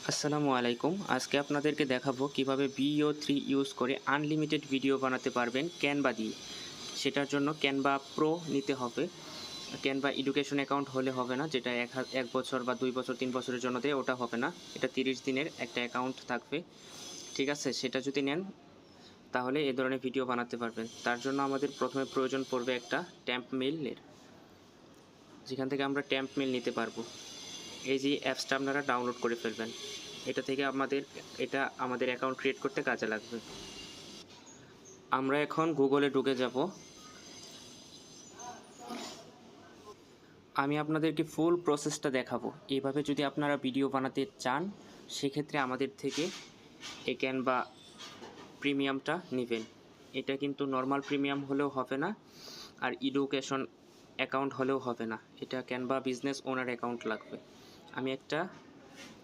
আসসালামু আলাইকুম। আজকে আপনাদেরকে দেখাবো কিভাবে VO3 ইউজ করে আনলিমিটেড ভিডিও বানাতে পারবেন ক্যানভা দিয়ে। সেটার জন্য ক্যানভা প্রো নিতে হবে। ক্যানভা এডুকেশন অ্যাকাউন্ট হলে হবে না, যেটা এক বছর বা 2 বছর 3 বছরের জন্য দেয়, ওটা হবে না। এটা 30 দিনের একটা অ্যাকাউন্ট থাকবে, ঠিক আছে? সেটা যদি নেন তাহলে এ ধরনের ভিডিও বানাতে পারবেন। তার জন্য আমাদের প্রথমে প্রয়োজন পড়বে একটা ট্যাম্প মেইলের, যেখান থেকে আমরা ট্যাম্প মেইল নিতে পারবো। এই যে অ্যাপসটা আপনারা ডাউনলোড করে ফেলবেন। এটা থেকে আমাদের অ্যাকাউন্ট ক্রিয়েট করতে কাজে লাগবে। আমরা এখন গুগলে ঢুকে যাব। আমি আপনাদেরকে ফুল প্রসেসটা দেখাবো। এইভাবে যদি আপনারা ভিডিও বানাতে চান সেক্ষেত্রে আমাদের থেকে এই ক্যানভা প্রিমিয়ামটা নেবেন। এটা কিন্তু নর্মাল প্রিমিয়াম হলেও হবে না, আর এডুকেশন অ্যাকাউন্ট হলেও হবে না। এটা ক্যানভা বিজনেস ওনার অ্যাকাউন্ট লাগবে। আমি একটা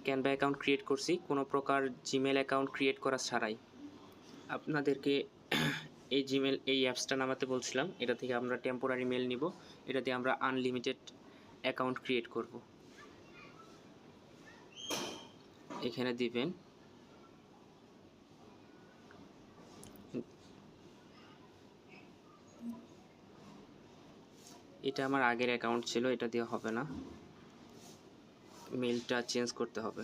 ক্যানভা অ্যাকাউন্ট ক্রিয়েট করছি কোনো প্রকার জিমেল অ্যাকাউন্ট ক্রিয়েট করা ছাড়াই। আপনাদেরকে এই অ্যাপসটা নামাতে বলছিলাম। এটা থেকে আমরা টেম্পোরারি মেল নিব। এটা দিয়ে আমরা আনলিমিটেড অ্যাকাউন্ট ক্রিয়েট করব। এখানে দিবেন এটা আমার আগের অ্যাকাউন্ট ছিল, এটা দিয়ে হবে না, মেলটা চেঞ্জ করতে হবে।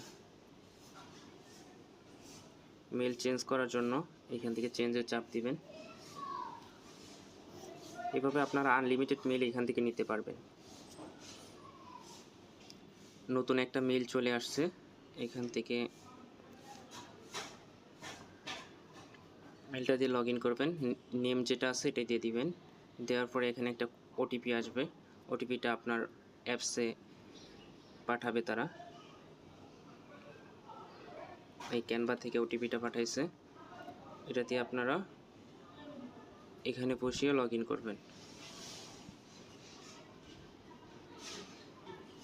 মেল চেঞ্জ করার জন্য এখান থেকে চেঞ্জের চাপ দিবেন। এভাবে আপনারা আনলিমিটেড মেল এখান থেকে নিতে পারবেন। নতুন একটা মেল চলে আসছে। এখান থেকে মেলটা দিয়ে লগ ইন করবেন। নেম যেটা আছে এটাই দিয়ে দিবেন। দেওয়ার পরে এখানে একটা ওটিপি আসবে। ওটিপিটা আপনার অ্যাপসে পাঠাবে তারা। এই ক্যানভা থেকে ওটিপিটা পাঠাইছে। এটা দিয়ে আপনারা এখানে বসিয়ে লগ ইন করবেন।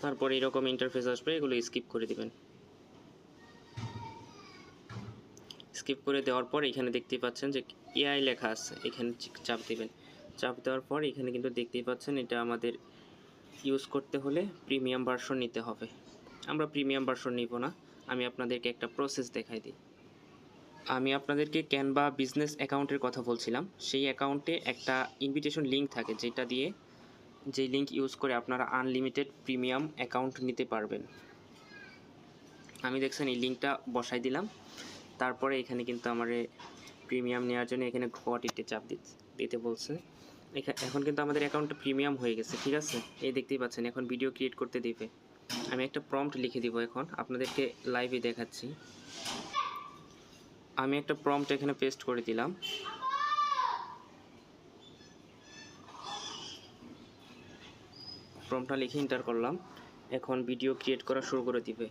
তারপর এরকম ইন্টারফেস আসবে, এগুলো স্কিপ করে দিবেন। স্কিপ করে দেওয়ার পর এখানে দেখতেই পাচ্ছেন যে এআই লেখা আছে, এখানে চাপ দিবেন। চাপ দেওয়ার পর এখানে কিন্তু দেখতেই পাচ্ছেন এটা আমাদের ইউজ করতে হলে প্রিমিয়াম ভার্সন নিতে হবে। আমরা প্রিমিয়াম ভার্সন নিব না। আমি আপনাদেরকে একটা প্রসেস দেখাই দিই। আমি আপনাদেরকে ক্যানভা বিজনেস অ্যাকাউন্টের কথা বলছিলাম। সেই অ্যাকাউন্টে একটা ইনভিটেশন লিঙ্ক থাকে, যেই লিঙ্ক ইউজ করে আপনারা আনলিমিটেড প্রিমিয়াম অ্যাকাউন্ট নিতে পারবেন। আমি দেখছেন এই লিঙ্কটা বসাই দিলাম। তারপরে এখানে কিন্তু আমার প্রিমিয়াম নেওয়ার জন্য এখানে ঘটিতে চাপ দিতে বলছে। এখন কিন্তু আমাদের অ্যাকাউন্টটা প্রিমিয়াম হয়ে গেছে, ঠিক আছে? এই দেখতেই পাচ্ছেন এখন ভিডিও ক্রিয়েট করতে দিবে। আমি একটা প্রম্পট লিখে দিব, এখন আপনাদেরকে লাইভে দেখাচ্ছি। আমি একটা প্রম্পট এখানে পেস্ট করে দিলাম। প্রম্পটটা লিখে এন্টার করলাম। এখন ভিডিও ক্রিয়েট করা শুরু করে দিবে।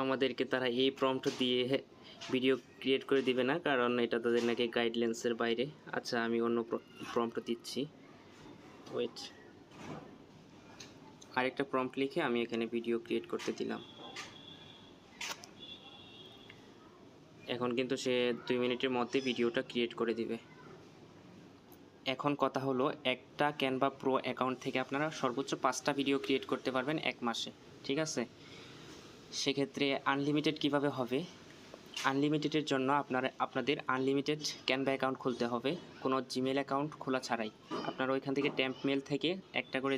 আমাদেরকে তারা এই প্রম্পট দিয়ে ভিডিও ক্রিয়েট করে দিবে না, কারণ এটা তাদের নাকি গাইডলাইন্সের বাইরে। আচ্ছা, আমি অন্য প্রম্পট দিচ্ছি। ওয়েট, আরেকটা প্রম্পট লিখে আমি এখানে ভিডিও ক্রিয়েট করতে দিলাম। এখন কিন্তু সে 2 মিনিটের মধ্যে ভিডিওটা ক্রিয়েট করে দিবে। এখন কথা হলো, একটা ক্যানভা প্রো অ্যাকাউন্ট থেকে আপনারা সর্বোচ্চ 5টা ভিডিও ক্রিয়েট করতে পারবেন 1 মাসে, ঠিক আছে? সেক্ষেত্রে আনলিমিটেড কিভাবে হবে? আনলিমিটেডের জন্য আপনাদের আনলিমিটেড ক্যানভা অ্যাকাউন্ট খুলতে হবে, কোনো জিমেল অ্যাকাউন্ট খোলা ছাড়াই। আপনারা ওইখান থেকে ট্যাম্প মেল থেকে একটা করে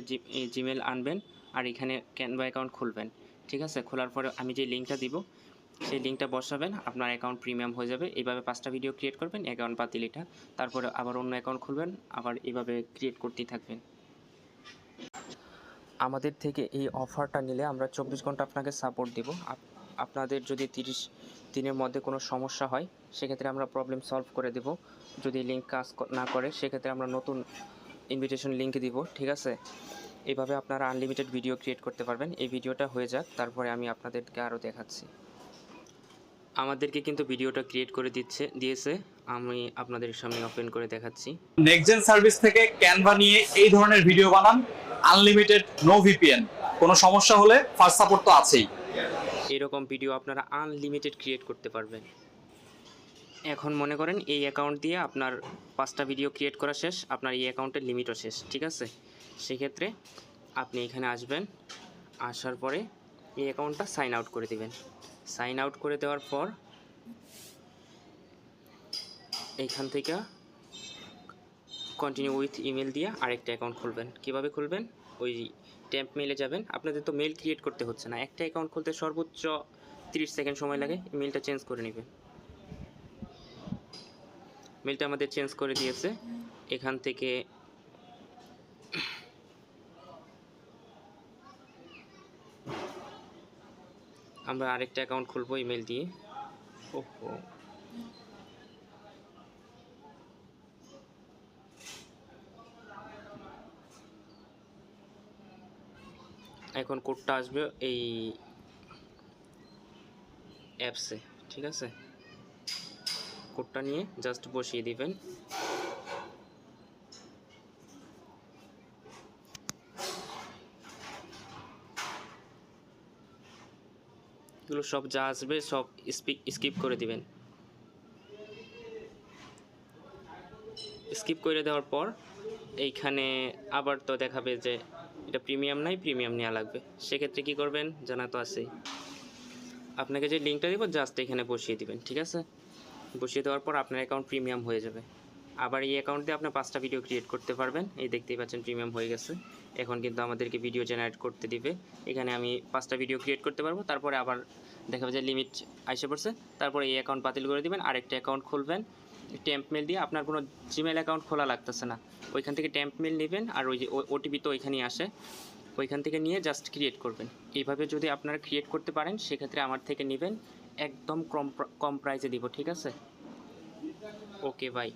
জিমেল আনবেন, আর এখানে ক্যানভা অ্যাকাউন্ট খুলবেন, ঠিক আছে? খোলার পরে আমি যে লিঙ্কটা দিব সেই লিঙ্কটা বসাবেন, আপনার অ্যাকাউন্ট প্রিমিয়াম হয়ে যাবে। এইভাবে 5টা ভিডিও ক্রিয়েট করবেন, অ্যাকাউন্ট বাতিল এটা। তারপরে আবার অন্য অ্যাকাউন্ট খুলবেন, আবার এইভাবে ক্রিয়েট করতেই থাকবেন। আমাদের থেকে এই অফারটা নিলে আমরা 24 ঘন্টা আপনাকে সাপোর্ট দেব। আপনাদের যদি 30 দিনের মধ্যে কোনো সমস্যা হয় সেক্ষেত্রে আমরা প্রবলেম সলভ করে দেব। যদি লিঙ্ক কাজ না করে সেক্ষেত্রে আমরা নতুন ইনভিটেশন লিঙ্ক দিব, ঠিক আছে? এইভাবে আপনারা আনলিমিটেড ভিডিও ক্রিয়েট করতে পারবেন। এই ভিডিওটা হয়ে যাক, তারপরে আমি আপনাদেরকে আরও দেখাচ্ছি। আমাদেরকে কিন্তু ভিডিওটা ক্রিয়েট করে দিয়েছে। আমি আপনাদের সামনে ওপেন করে দেখাচ্ছি। নেক্সটজেন সার্ভিস থেকে ক্যানভা নিয়ে এই ধরনের ভিডিও বানান, আনলিমিটেড, নো ভিপিএন। কোনো সমস্যা হলে ফার্স্ট সাপোর্ট তো আছেই। এরকম ভিডিও আপনারা আনলিমিটেড ক্রিয়েট করতে পারবেন। এখন মনে করেন এই অ্যাকাউন্ট দিয়ে আপনার 5টা ভিডিও ক্রিয়েট করা শেষ, আপনার এই অ্যাকাউন্টের লিমিটও শেষ, ঠিক আছে? সেক্ষেত্রে আপনি এখানে আসবেন, আসার পরে এই অ্যাকাউন্টটা সাইন আউট করে দিবেন। সাইন আউট করে দেওয়ার পর এইখান থেকে কন্টিনিউ উইথ ইমেল দিয়ে আরেকটা অ্যাকাউন্ট খুলবেন। কিভাবে খুলবেন? ওই টেম্প মেলে যাবেন। আপনাদের তো মেল ক্রিয়েট করতে হচ্ছে না, একটা অ্যাকাউন্ট খুলতে সর্বোচ্চ 30 সেকেন্ড সময় লাগে। মেলটা চেঞ্জ করে নেবেন। মেলটা আমাদের চেঞ্জ করে দিয়েছে। এখান থেকে আমরা আরেকটা অ্যাকাউন্ট খুলবো ইমেল দিয়ে। ওহো, এখন কোডটা আসবে এই অ্যাপসে, ঠিক আছে? কোডটা নিয়ে জাস্ট বসিয়ে দিবেন। এগুলো সব যা আসবে সব স্কিপ করে দিবেন। স্কিপ করে দেওয়ার পর এইখানে আবার তো দেখাবে যে এটা প্রিমিয়াম নাই, প্রিমিয়াম নেওয়া লাগবে। সেক্ষেত্রে কী করবেন জানা তো আছেই। আপনাকে যে লিঙ্কটা দেবো জাস্ট এখানে বসিয়ে দিবেন, ঠিক আছে? বসিয়ে দেওয়ার পর আপনার অ্যাকাউন্ট প্রিমিয়াম হয়ে যাবে। আবার এই অ্যাকাউন্ট দিয়ে আপনি 5টা ভিডিও ক্রিয়েট করতে পারবেন। এই দেখতেই পাচ্ছেন প্রিমিয়াম হয়ে গেছে। এখন কিন্তু আমাদেরকে ভিডিও জেনারেট করতে দিবে। এখানে আমি 5টা ভিডিও ক্রিয়েট করতে পারবো। তারপরে আবার দেখাবে যে লিমিট আইসে পড়ছে। তারপরে এই অ্যাকাউন্ট বাতিল করে দিবেন, আরেকটা অ্যাকাউন্ট খুলবেন টেম্প মেল দিয়ে। আপনার কোনো জিমেল অ্যাকাউন্ট খোলা লাগতেছে না, ওইখান থেকে টেম্প মেল নেবেন। আর ওই যে ওটিপি তো ওইখানেই আসে, ওইখান থেকে নিয়ে জাস্ট ক্রিয়েট করবেন। এইভাবে যদি আপনারা ক্রিয়েট করতে পারেন সেক্ষেত্রে আমার থেকে নেবেন, একদম কম প্রাইসে দিব, ঠিক আছে? Okay bye.